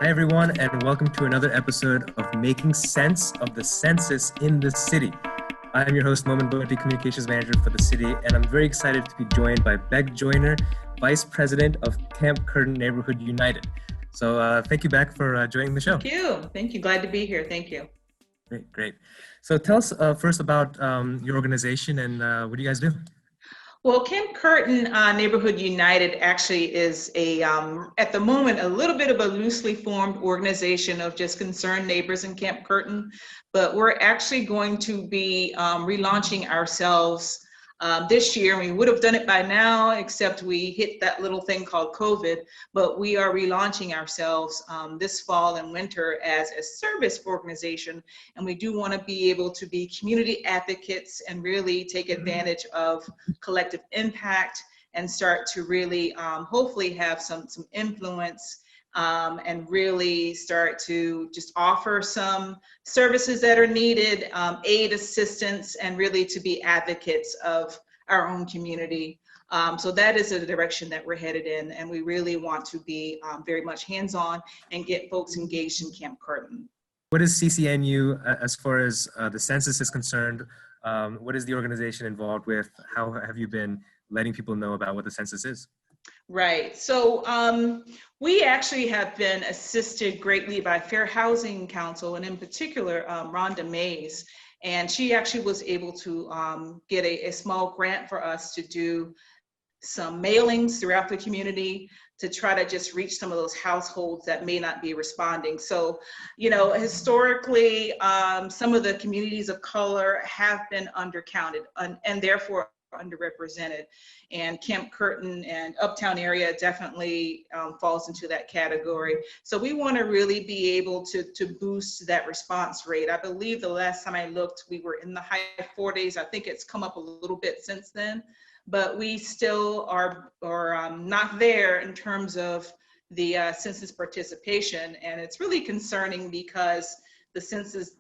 Hi, everyone, and welcome to another episode of Making Sense of the Census in the City. I am your host, Momin Bhatti, Communications Manager for the city, and I'm very excited to be joined by Beck, Joyner, Vice President of Camp Curtin Neighborhood United. So thank you, Beck, for joining the show. Thank you. Thank you. Glad to be here. Thank you. Great. So tell us first about your organization and what do you guys do? Well, Camp Curtin Neighborhood United actually is at the moment, a little bit of a loosely formed organization of just concerned neighbors in Camp Curtin, but we're actually going to be relaunching ourselves this year. We would have done it by now, except we hit that little thing called COVID, but we are relaunching ourselves this fall and winter as a service organization. And we do want to be able to be community advocates and really take advantage of collective impact and start to really hopefully have some influence and really start to just offer some services that are needed, aid, assistance, and really to be advocates of our own community. So that is the direction that we're headed in, and we really want to be very much hands-on and get folks engaged in Camp Curtin. What is CCNU as far as the census is concerned? What is the organization involved with? How have you been letting people know about what the census is? Right. So we actually have been assisted greatly by Fair Housing Council, and in particular, Rhonda Mays. And she actually was able to get a small grant for us to do some mailings throughout the community to try to just reach some of those households that may not be responding. So, you know, historically, some of the communities of color have been undercounted and therefore underrepresented, and Camp Curtin and Uptown area definitely falls into that category. So we want to really be able to boost that response rate. I believe the last time I looked, we were in the high 40s. I think it's come up a little bit since then, but we still are not there in terms of the census participation. And it's really concerning because the census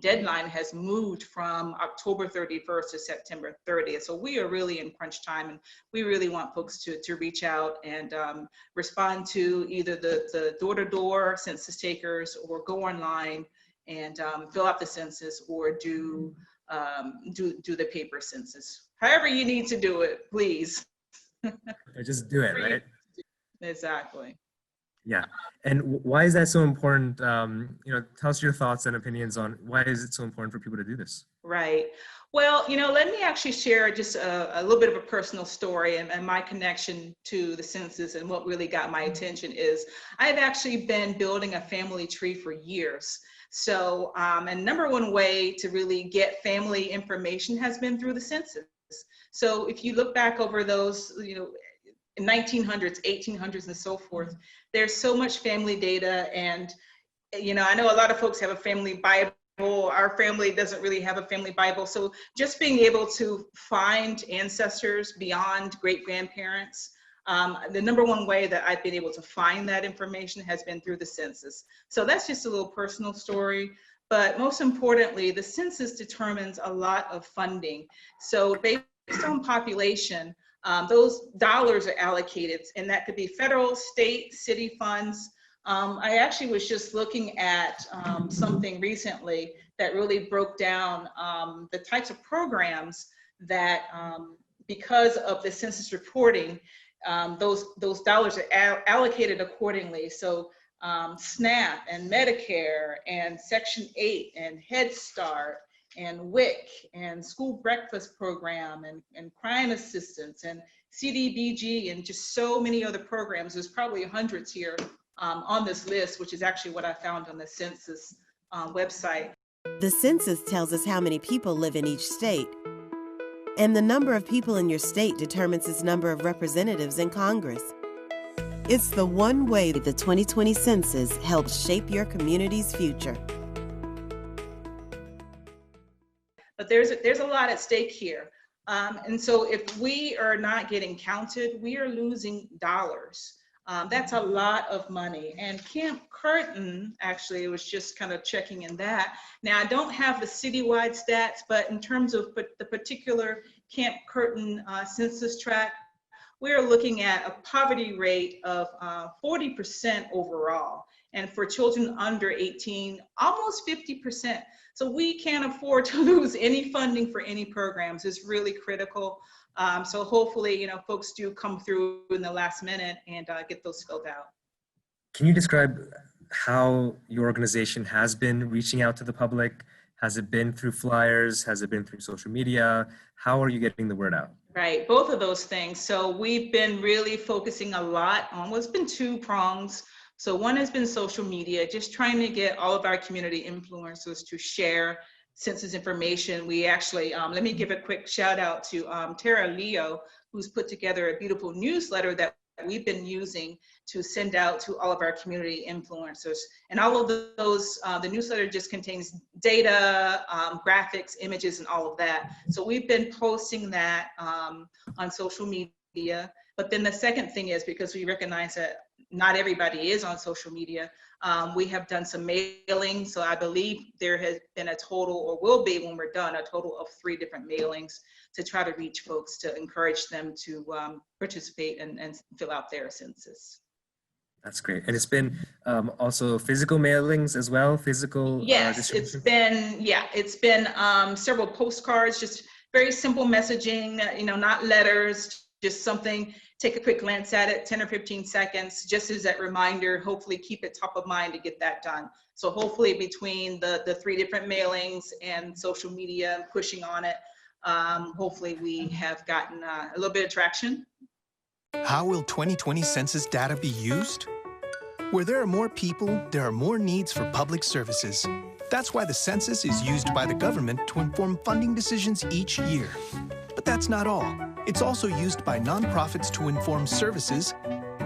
deadline has moved from October 31st to September 30th. So we are really in crunch time, and we really want folks to reach out and respond to either the door-to-door census takers, or go online and fill out the census, or do the paper census. However you need to do it, please. Just do it, right? Exactly. Yeah. And why is that so important? You know, tell us your thoughts and opinions on why is it so important for people to do this? Right. Well, you know, let me actually share just a little bit of a personal story and my connection to the census. And what really got my attention is I've actually been building a family tree for years. So, and number one way to really get family information has been through the census. So if you look back over those, you know, 1900s, 1800s, and so forth, there's so much family data. And, you know, I know a lot of folks have a family Bible. Our family doesn't really have a family Bible. So just being able to find ancestors beyond great-grandparents, the number one way that I've been able to find that information has been through the census. So that's just a little personal story. But most importantly, the census determines a lot of funding. So based on population, those dollars are allocated, and that could be federal, state, city funds. I actually was just looking at something recently that really broke down the types of programs that, because of the census reporting, those dollars are allocated accordingly. So SNAP and Medicare and Section 8 and Head Start and WIC and school breakfast program and crime assistance and CDBG and just so many other programs. There's probably hundreds here on this list, which is actually what I found on the census website. The census tells us how many people live in each state, and the number of people in your state determines its number of representatives in Congress. It's the one way that the 2020 census helps shape your community's future. But there's a lot at stake here. And so if we are not getting counted, we are losing dollars. That's a lot of money. And Camp Curtin, actually, was just kind of checking in that. Now, I don't have the citywide stats, but in terms of the particular Camp Curtin census tract, we're looking at a poverty rate of 40% overall. And for children under 18, almost 50%. So we can't afford to lose any funding for any programs. It's really critical. So hopefully, you know, folks do come through in the last minute and get those filled out. Can you describe how your organization has been reaching out to the public? Has it been through flyers? Has it been through social media? How are you getting the word out? Right, both of those things. So we've been really focusing a lot on what's been two prongs. So one has been social media, just trying to get all of our community influencers to share census information. We actually, let me give a quick shout out to Tara Leo, who's put together a beautiful newsletter that we've been using to send out to all of our community influencers. And all of those, the newsletter just contains data, graphics, images, and all of that. So we've been posting that on social media. But then the second thing is, because we recognize that not everybody is on social media, we have done some mailing. So I believe there has been a total, or will be when we're done, a total of 3 different mailings to try to reach folks, to encourage them to participate and fill out their census. That's great. And it's been also physical mailings as well, physical Yes, it's been several postcards, just very simple messaging, you know, not letters, just something, take a quick glance at it, 10 or 15 seconds, just as that reminder, hopefully keep it top of mind to get that done. So hopefully between the 3 different mailings and social media pushing on it, hopefully we have gotten a little bit of traction. How will 2020 census data be used? Where there are more people, there are more needs for public services. That's why the census is used by the government to inform funding decisions each year. But that's not all. It's also used by nonprofits to inform services,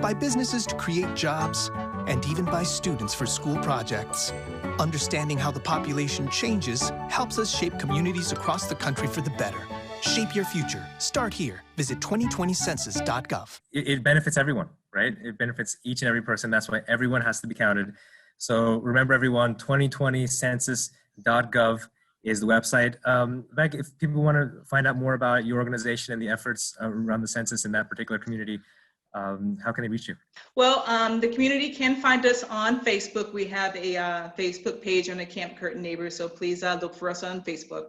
by businesses to create jobs, and even by students for school projects. Understanding how the population changes helps us shape communities across the country for the better. Shape your future. Start here. Visit 2020census.gov. It benefits everyone, right? It benefits each and every person. That's why everyone has to be counted. So remember, everyone, 2020census.gov is the website. Beck, if people want to find out more about your organization and the efforts around the census in that particular community, how can they reach you? Well, the community can find us on Facebook. We have a Facebook page on the Camp Curtin Neighbors, so please look for us on Facebook.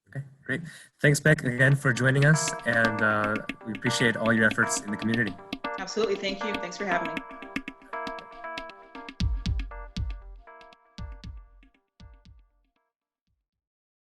Okay, great. Thanks, Beck, again for joining us, and we appreciate all your efforts in the community. Absolutely, thank you. Thanks for having me.